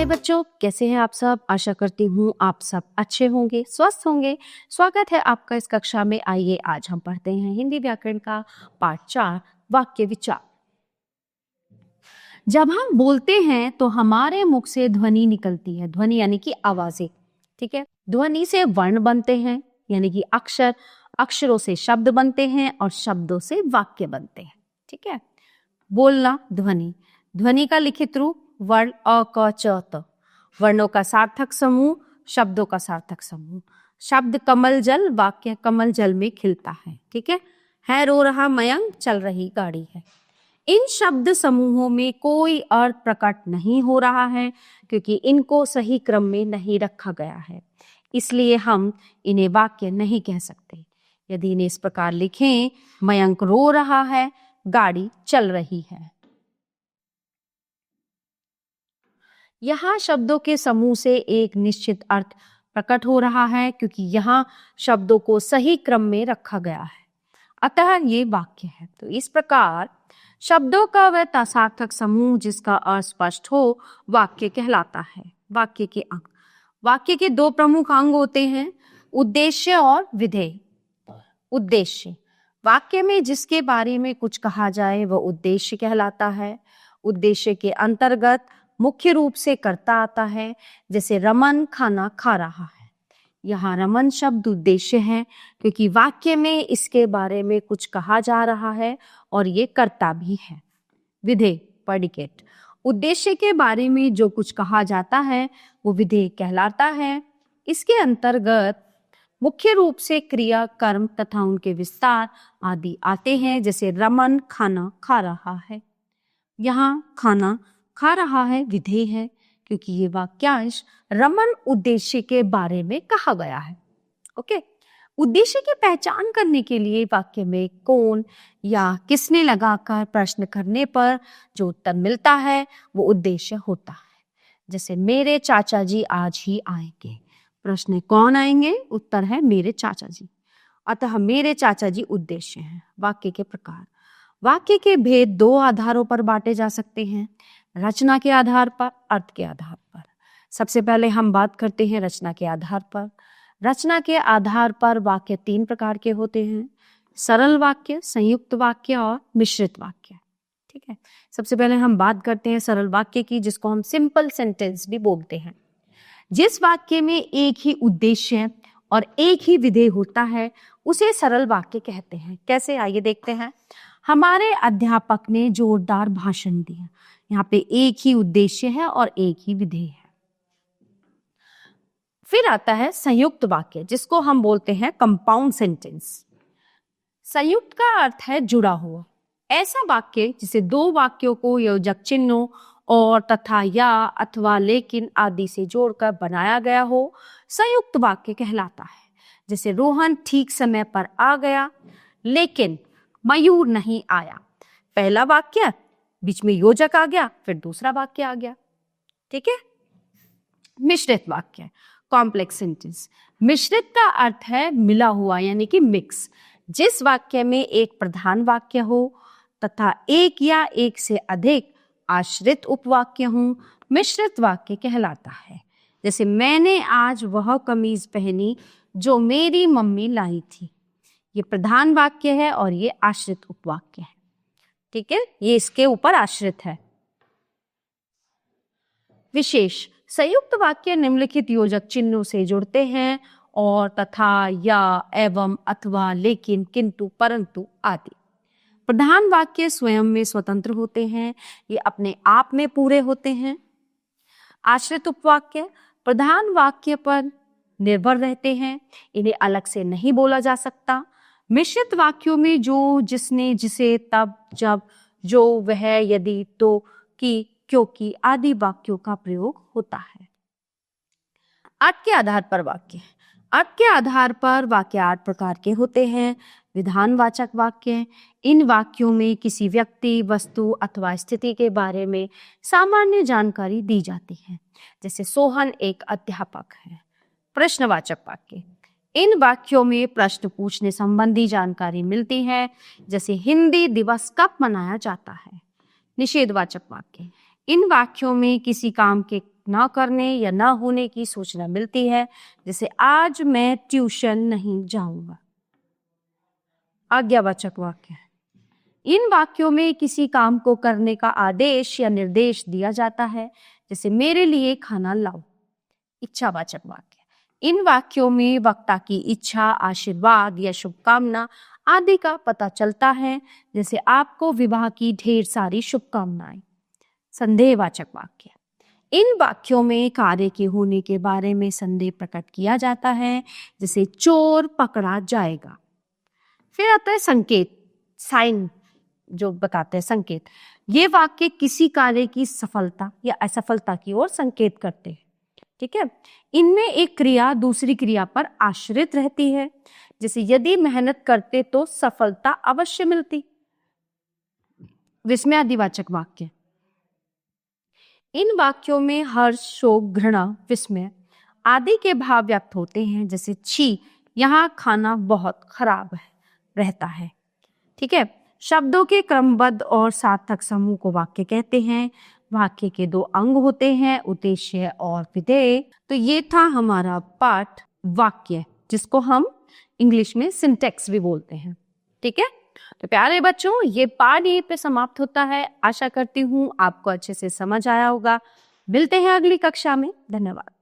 हाय बच्चों, कैसे हैं आप सब। आशा करती हूँ आप सब अच्छे होंगे, स्वस्थ होंगे। स्वागत है आपका इस कक्षा में। आइए आज हम पढ़ते हैं हिंदी व्याकरण का पाठ 4 वाक्य विचार। जब हम बोलते हैं तो हमारे मुख से ध्वनि निकलती है। ध्वनि यानी कि आवाजें, ठीक है। ध्वनि से वर्ण बनते हैं यानी कि अक्षर, अक्षरों से शब्द बनते हैं और शब्दों से वाक्य बनते हैं, ठीक है। बोलना ध्वनि, ध्वनि का लिखित रूप वर्ण अ क च त, वर्णों का सार्थक समूह, शब्दों का सार्थक समूह। शब्द कमल जल, वाक्य कमल जल में खिलता है, ठीक है रो रहा मयंक, चल रही गाड़ी है। इन शब्द समूहों में कोई अर्थ प्रकट नहीं हो रहा है क्योंकि इनको सही क्रम में नहीं रखा गया है, इसलिए हम इन्हें वाक्य नहीं कह सकते। यदि इन्हें इस प्रकार लिखें, मयंक रो रहा है, गाड़ी चल रही है। यहाँ शब्दों के समूह से एक निश्चित अर्थ प्रकट हो रहा है क्योंकि यहाँ शब्दों को सही क्रम में रखा गया है, अतः ये वाक्य है। तो इस प्रकार शब्दों का वह सार्थक समूह जिसका अर्थ स्पष्ट हो वाक्य कहलाता है। वाक्य के अंग, वाक्य के दो प्रमुख अंग होते हैं, उद्देश्य और विधेय। उद्देश्य, वाक्य में जिसके बारे में कुछ कहा जाए वह उद्देश्य कहलाता है। उद्देश्य के अंतर्गत मुख्य रूप से कर्ता आता है, जैसे रमन खाना खा रहा है। यहाँ रमन शब्द उद्देश्य है क्योंकि वाक्य में इसके बारे में कुछ कहा जा रहा है और ये कर्ता भी है। विधेय प्रेडिकेट, उद्देश्य के बारे में जो कुछ कहा जाता है वो विधेय कहलाता है। इसके अंतर्गत मुख्य रूप से क्रिया, कर्म तथा उनके विस्तार आदि आते हैं, जैसे रमन खाना खा रहा है। यहाँ खाना खा रहा है विधेय है क्योंकि ये वाक्यांश रमन उद्देश्य के बारे में कहा गया है। ओके, उद्देश्य की पहचान करने के लिए वाक्य में कौन या किसने लगाकर प्रश्न करने पर जो उत्तर मिलता है वो उद्देश्य होता है। जैसे मेरे चाचा जी आज ही आएंगे, प्रश्न कौन आएंगे, उत्तर है मेरे चाचा जी, अतः मेरे चाचा जी उद्देश्य है। वाक्य के प्रकार, वाक्य के भेद दो आधारों पर बांटे जा सकते हैं, रचना के आधार पर, अर्थ के आधार पर। सबसे पहले हम बात करते हैं रचना के आधार पर। रचना के आधार पर वाक्य तीन प्रकार के होते हैं, सरल वाक्य, संयुक्त वाक्य और मिश्रित वाक्य, ठीक है। सबसे पहले हम बात करते हैं सरल वाक्य की, जिसको हम सिंपल सेंटेंस भी बोलते हैं। जिस वाक्य में एक ही उद्देश्य और एक ही विधेय होता है उसे सरल वाक्य कहते हैं। कैसे, आइए देखते हैं। हमारे अध्यापक ने जोरदार भाषण दिया, यहाँ पे एक ही उद्देश्य है और एक ही विधेय है। फिर आता है संयुक्त वाक्य, जिसको हम बोलते हैं कंपाउंड सेंटेंस। संयुक्त का अर्थ है जुड़ा हुआ। ऐसा वाक्य जिसे दो वाक्यों को योजक चिन्हों और तथा या अथवा लेकिन आदि से जोड़कर बनाया गया हो, संयुक्त वाक्य कहलाता है। जैसे रोहन ठीक समय पर आ गया लेकिन मयूर नहीं आया। पहला वाक्य, बीच में योजक आ गया, फिर दूसरा वाक्य आ गया, ठीक है। मिश्रित वाक्य, कॉम्प्लेक्स सेंटेंस। मिश्रित का अर्थ है मिला हुआ यानी कि मिक्स। जिस वाक्य में एक प्रधान वाक्य हो तथा एक या एक से अधिक आश्रित उपवाक्य हों, मिश्रित वाक्य कहलाता है। जैसे मैंने आज वह कमीज पहनी जो मेरी मम्मी लाई थी। ये प्रधान वाक्य है और ये आश्रित उपवाक्य है, ठीक है, ये इसके ऊपर आश्रित है। विशेष, संयुक्त वाक्य निम्नलिखित योजक चिन्हों से जुड़ते हैं और तथा, या, एवं, अथवा, लेकिन, किंतु, परंतु आदि। प्रधान वाक्य स्वयं में स्वतंत्र होते हैं, ये अपने आप में पूरे होते हैं। आश्रित उपवाक्य प्रधान वाक्य पर निर्भर रहते हैं, इन्हें अलग से नहीं बोला जा सकता। मिश्रित वाक्यों में जो, जिसने, जिसे, तब, जब, जो, वह, यदि, तो, कि, क्योंकि आदि वाक्यों का प्रयोग होता है। अर्थ के आधार पर वाक्य, अर्थ के आधार पर वाक्य 8 प्रकार के होते हैं। विधानवाचक वाक्य, इन वाक्यों में किसी व्यक्ति, वस्तु अथवा स्थिति के बारे में सामान्य जानकारी दी जाती है, जैसे सोहन एक अध्यापक है। प्रश्नवाचक वाक्य, इन वाक्यों में प्रश्न पूछने संबंधी जानकारी मिलती है, जैसे हिंदी दिवस कब मनाया जाता है। निषेधवाचक वाक्य, इन वाक्यों में किसी काम के ना करने या ना होने की सूचना मिलती है, जैसे आज मैं ट्यूशन नहीं जाऊंगा। आज्ञावाचक वाक्य है। इन वाक्यों में किसी काम को करने का आदेश या निर्देश दिया जाता है, जैसे मेरे लिए खाना लाओ। इच्छावाचक वाक्य। इन वाक्यों में वक्ता की इच्छा, आशीर्वाद या शुभकामना आदि का पता चलता है, जैसे आपको विवाह की ढेर सारी शुभकामनाएं। संदेहवाचक वाक्य। इन वाक्यों में कार्य के होने के बारे में संदेह प्रकट किया जाता है, जैसे चोर पकड़ा जाएगा। फिर आता है संकेत, साइन, जो बताते हैं संकेत। ये वाक्य किसी कार्य की सफलता या असफलता की ओर संकेत करते हैं। ठीक है, इनमें एक क्रिया दूसरी क्रिया पर आश्रित रहती है, जैसे यदि मेहनत करते तो सफलता अवश्य मिलती। विस्मयादिवाचक वाक्य। इन वाक्यों में हर्ष, शोक, घृणा, विस्मय आदि के भाव व्यक्त होते हैं, जैसे छी, यहाँ खाना बहुत खराब रहता है। ठीक है, शब्दों के क्रमबद्ध और सार्थक समूह को वाक्य कहते हैं। वाक्य के दो अंग होते हैं, उद्देश्य और विधेय। तो ये था हमारा पाठ वाक्य, जिसको हम इंग्लिश में सिंटेक्स भी बोलते हैं। ठीक है, तो प्यारे बच्चों, ये पाठ यहीं पे समाप्त होता है। आशा करती हूँ आपको अच्छे से समझ आया होगा। मिलते हैं अगली कक्षा में। धन्यवाद।